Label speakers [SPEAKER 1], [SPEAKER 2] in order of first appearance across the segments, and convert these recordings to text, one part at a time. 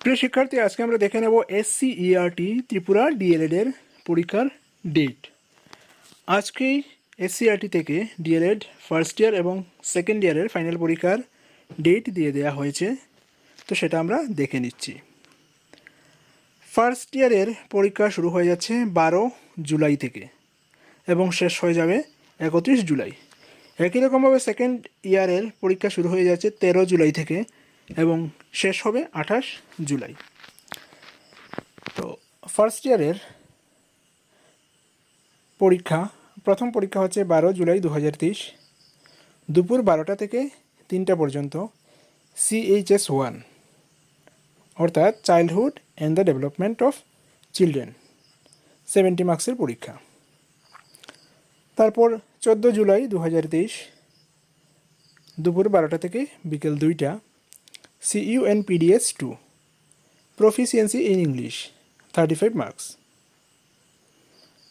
[SPEAKER 1] প্রিয় শিক্ষার্থী, আজকে আমরা দেখে নেব SCERT ত্রিপুরা DElEd এর পরীক্ষার ডেট। আজকেই SCERT থেকে DElEd ফার্স্ট ইয়ার এবং সেকেন্ড ইয়ারের ফাইনাল পরীক্ষার ডেট দিয়ে দেওয়া হয়েছে, তো সেটা আমরা দেখে নিচ্ছি। ফার্স্ট ইয়ারের পরীক্ষা শুরু হয়ে যাচ্ছে 12 জুলাই থেকে এবং শেষ হয়ে যাবে 31 জুলাই। একই রকমভাবে সেকেন্ড ইয়ারের পরীক্ষা শুরু হয়ে যাচ্ছে 13 জুলাই থেকে এবং শেষ হবে 28 জুলাই। তো ফার্স্ট ইয়ারের পরীক্ষা, প্রথম পরীক্ষা হচ্ছে 12 জুলাই 2023 দুপুর 12টা থেকে 3টা পর্যন্ত CHS1 অর্থাৎ childhood and the development of children 70 মার্কসের পরীক্ষা। তারপর 14 জুলাই 2023 দুপুর 12টা থেকে বিকেল 2টা CUNPDS2 proficiency in English 35 marks.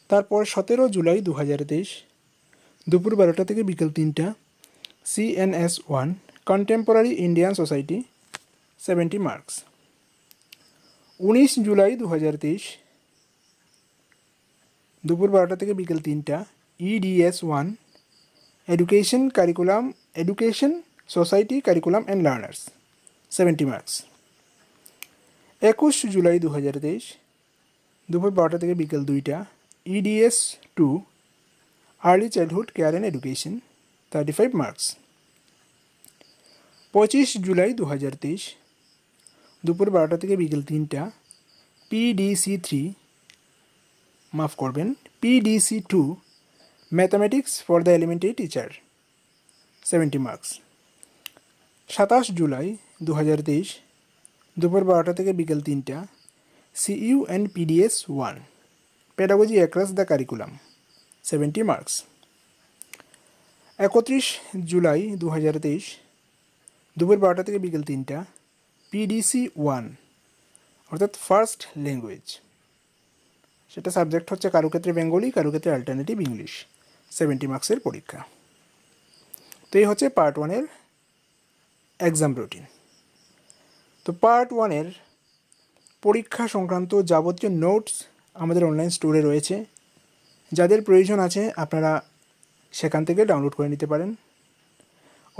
[SPEAKER 1] তারপর 17 জুলাই 2023 দুপুর 12টা থেকে বিকেল 3টা CNS1 contemporary Indian society 70 marks. 19 July 2023 দুপুর 12টা থেকে বিকেল 3টা EDS1 education society curriculum and learners 70 marks. 21 July 2023 দুপুর 12টা থেকে বিকেল 2টা EDS2 early childhood care and education 35 marks. 25 July 2023 দুপুর 12টা থেকে বিকেল 3টা PDC2 mathematics for the elementary teacher 70 marks. 27 July 2023 দুপুর 12টা থেকে বিকেল 3টা CUNPDS1 pedagogy across the curriculum 70 marks. 31 July 2023 দুপুর 12টা থেকে বিকেল 3টা PDC1 অর্থাৎ ফার্স্ট ল্যাঙ্গুয়েজ, সেটা সাবজেক্ট হচ্ছে কারুক্ষেত্রে বেঙ্গলি, কারুক্ষেত্রে অল্টারনেটিভ ইংলিশ 70 মার্কসের পরীক্ষা। তো এই হচ্ছে পার্ট 1-এর এক্সাম রুটিন। তো পার্ট 1-এর পরীক্ষা সংক্রান্ত যাবতীয় নোটস আমাদের অনলাইন স্টোরে রয়েছে, যাদের প্রয়োজন আছে আপনারা সেখান থেকে ডাউনলোড করে নিতে পারেন।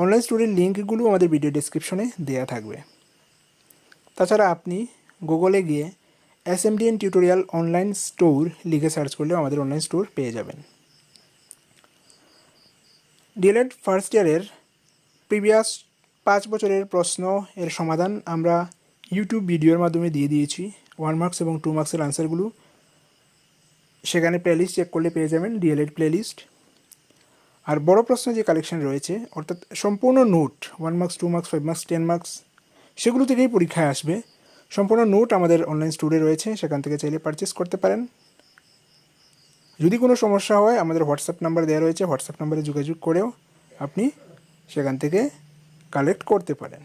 [SPEAKER 1] অনলাইন স্টোরের লিঙ্কগুলো আমাদের ভিডিও ডেসক্রিপশনে দেওয়া থাকবে। তাছাড়া আপনি গুগলে গিয়ে SMDN টিউটোরিয়াল অনলাইন স্টোর লিখে সার্চ করলেও আমাদের অনলাইন স্টোর পেয়ে যাবেন। DElEd ফার্স্ট ইয়ারের প্রিভিয়াস 5 বছরের প্রশ্ন এর সমাধান আমরা ইউটিউব ভিডিওর মাধ্যমে দিয়ে দিয়েছি। 1 মার্কস এবং 2 মার্কসের আনসারগুলো সেখানে প্লেলিস্ট চেক করলে পেয়ে যাবেন, DElEd প্লেলিস্ট। আর বড় প্রশ্ন যে কালেকশন রয়েছে অর্থাৎ সম্পূর্ণ note 1 marks 2 marks 5 marks 10 marks সেগুলো থেকেই পরীক্ষায় আসবে, সম্পূর্ণ নোট আমাদের অনলাইন স্টোরে রয়েছে, সেখান থেকে চাইলে পারচেস করতে পারেন। যদি কোনো সমস্যা হয় আমাদের হোয়াটসঅ্যাপ নাম্বার দেওয়া রয়েছে, হোয়াটসঅ্যাপ নাম্বারে যোগাযোগ করেও আপনি সেখান থেকে কালেক্ট করতে পারেন।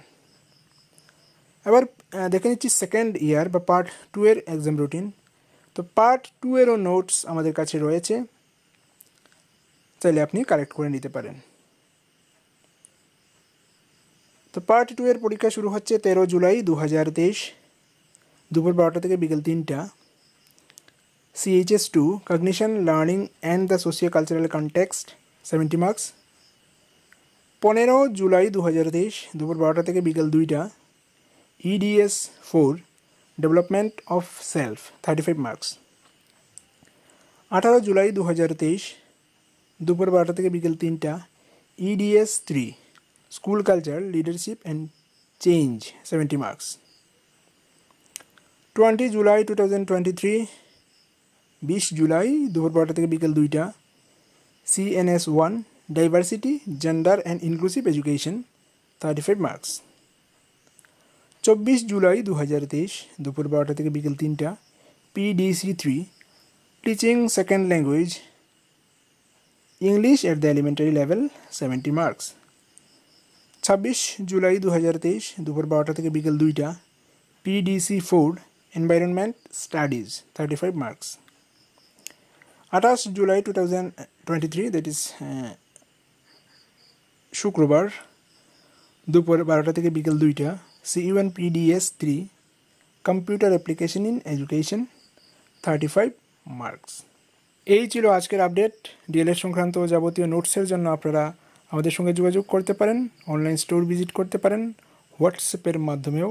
[SPEAKER 1] এবার দেখে নিচ্ছি সেকেন্ড ইয়ার বা পার্ট 2-এর এক্সাম রুটিন। তো পার্ট 2-এরও নোটস আমাদের কাছে রয়েছে, চাইলে আপনি কালেক্ট করে নিতে পারেন। তো পার্ট 2-এর পরীক্ষা শুরু হচ্ছে 13 জুলাই 2023 দুপুর 12টা থেকে বিকেল 3টা CHS2 cognition learning and the socio cultural context 70 marks. 15 July 2023 দুপুর 12টা থেকে বিকেল 2টা EDS4 development of self 35 marks. 18 July 2023 দুপুর 12টা থেকে বিকেল 3টা EDS3 school culture leadership and change 70 marks. 20 July 2023 20 July দুপুর 12টা থেকে বিকেল 2টা CNS1 diversity gender and inclusive education 35 marks. 24 July 2023 দুপুর 12টা থেকে বিকেল 3টা PDC3 teaching second language English at the elementary level 70 marks. 26 July 2023 দুপুর 12টা থেকে বিকেল 2টা PDC4 environment studies 35 marks. 28 July 2023 that is শুক্রবার দুপুর 12টা থেকে বিকেল 2টা CUNPDS3 computer application in education 35 marks. এই ছিল আজকের আপডেট। ডিএলএড সংক্রান্ত যাবতীয় নোটসের জন্য আপনারা আমাদের সঙ্গে যোগাযোগ করতে পারেন, অনলাইন স্টোর ভিজিট করতে পারেন, হোয়াটসঅ্যাপের মাধ্যমেও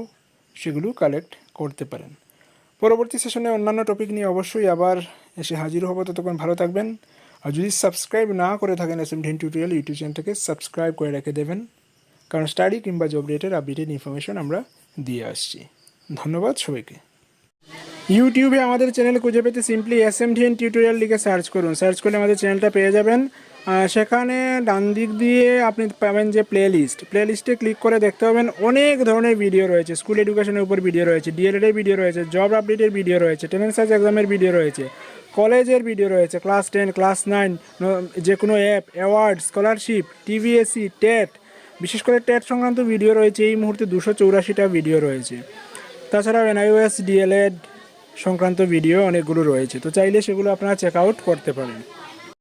[SPEAKER 1] সেগুলো কালেক্ট করতে পারেন। পরবর্তী সেশনে অন্যান্য টপিক নিয়ে অবশ্যই আবার এসে হাজির হব। ততক্ষণ ভালো থাকবেন। আর যদি সাবস্ক্রাইব না করে থাকেন SCERT টিউটোরিয়াল ইউটিউব চ্যানেলটাকে সাবস্ক্রাইব করে রেখে দেবেন, কারণ স্টাডি কিংবা জব রিলেটেড আপডেটেড ইনফরমেশন আমরা দিয়ে আসছি। ধন্যবাদ সবাইকে। ইউটিউবে আমাদের চ্যানেল খুঁজে পেতে সিম্পলি SCERT টিউটোরিয়াল লিখে সার্চ করুন। সার্চ করলে আমাদের চ্যানেলটা পেয়ে যাবেন। সেখানে ডান দিক দিয়ে আপনি পাবেন যে প্লেলিস্টে ক্লিক করে দেখতে পাবেন অনেক ধরনের ভিডিও রয়েছে। স্কুল এডুকেশনের উপর ভিডিও রয়েছে, ডিএলএড এর ভিডিও রয়েছে, জব আপডেটের ভিডিও রয়েছে, টেনেন্সাস এক্সামের ভিডিও রয়েছে, কলেজের ভিডিও রয়েছে, ক্লাস 10, ক্লাস 9, যে কোনো app, award, scholarship, TVSC, TET, বিশেষ করে টেট সংক্রান্ত ভিডিও রয়েছে। এই মুহূর্তে 284টা ভিডিও রয়েছে। তাছাড়াও NIOS DElEd সংক্রান্ত ভিডিও অনেকগুলো রয়েছে। তো চাইলে সেগুলো আপনারা চেক আউট করতে পারেন।